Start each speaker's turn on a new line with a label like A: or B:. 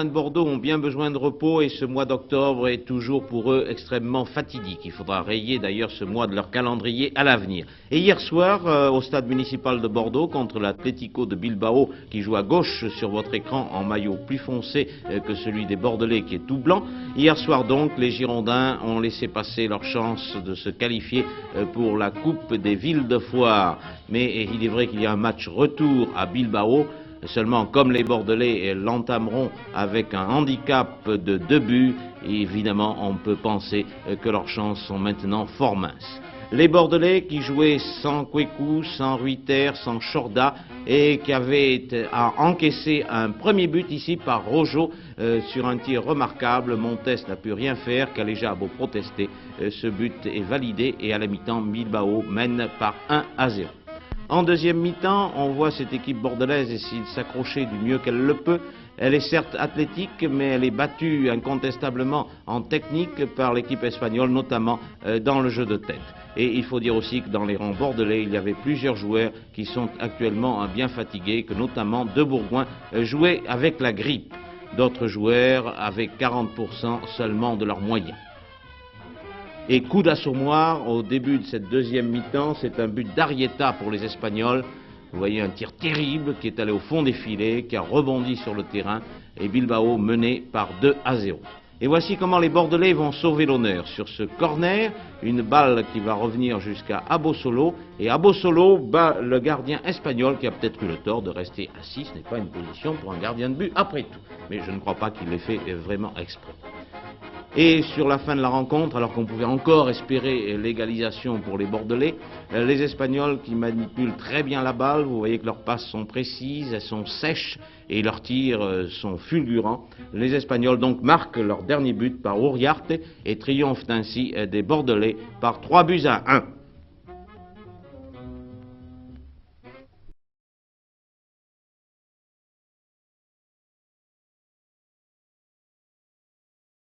A: de Bordeaux ont bien besoin de repos et ce mois d'octobre est toujours pour eux extrêmement fatidique. Il faudra rayer d'ailleurs ce mois de leur calendrier à l'avenir. Et hier soir, au stade municipal de Bordeaux, contre l'Atlético de Bilbao, qui joue à gauche sur votre écran en maillot plus foncé que celui des Bordelais qui est tout blanc, hier soir donc, les Girondins ont laissé passer leur chance de se qualifier pour la Coupe des villes de foire. Mais il est vrai qu'il y a un match retour à Bilbao. Seulement, comme les Bordelais l'entameront avec un handicap de 2 buts, évidemment, on peut penser que leurs chances sont maintenant fort minces. Les Bordelais qui jouaient sans Kweku, sans Ruiter, sans Chorda et qui avaient encaissé un premier but ici par Rojo sur un tir remarquable. Montes n'a pu rien faire, Calleja a beau protester. Ce but est validé et à la mi-temps, Bilbao mène par 1-0. En deuxième mi-temps, on voit cette équipe bordelaise essayer de s'accrocher du mieux qu'elle le peut. Elle est certes athlétique, mais elle est battue incontestablement en technique par l'équipe espagnole, notamment dans le jeu de tête. Et il faut dire aussi que dans les rangs bordelais, il y avait plusieurs joueurs qui sont actuellement bien fatigués, que notamment deux Bourgoins jouaient avec la grippe. D'autres joueurs avaient 40% seulement de leurs moyens. Et coup d'assommoir au début de cette deuxième mi-temps, c'est un but d'Arrieta pour les Espagnols. Vous voyez un tir terrible qui est allé au fond des filets, qui a rebondi sur le terrain et Bilbao mené par 2-0. Et voici comment les Bordelais vont sauver l'honneur. Sur ce corner, une balle qui va revenir jusqu'à Abosolo. Et Abosolo bat le gardien espagnol qui a peut-être eu le tort de rester assis. Ce n'est pas une position pour un gardien de but après tout. Mais je ne crois pas qu'il l'ait fait vraiment exprès. Et sur la fin de la rencontre, alors qu'on pouvait encore espérer l'égalisation pour les Bordelais, les Espagnols qui manipulent très bien la balle, vous voyez que leurs passes sont précises, elles sont sèches et leurs tirs sont fulgurants. Les Espagnols donc marquent leur dernier but par Uriarte et triomphent ainsi des Bordelais par 3-1.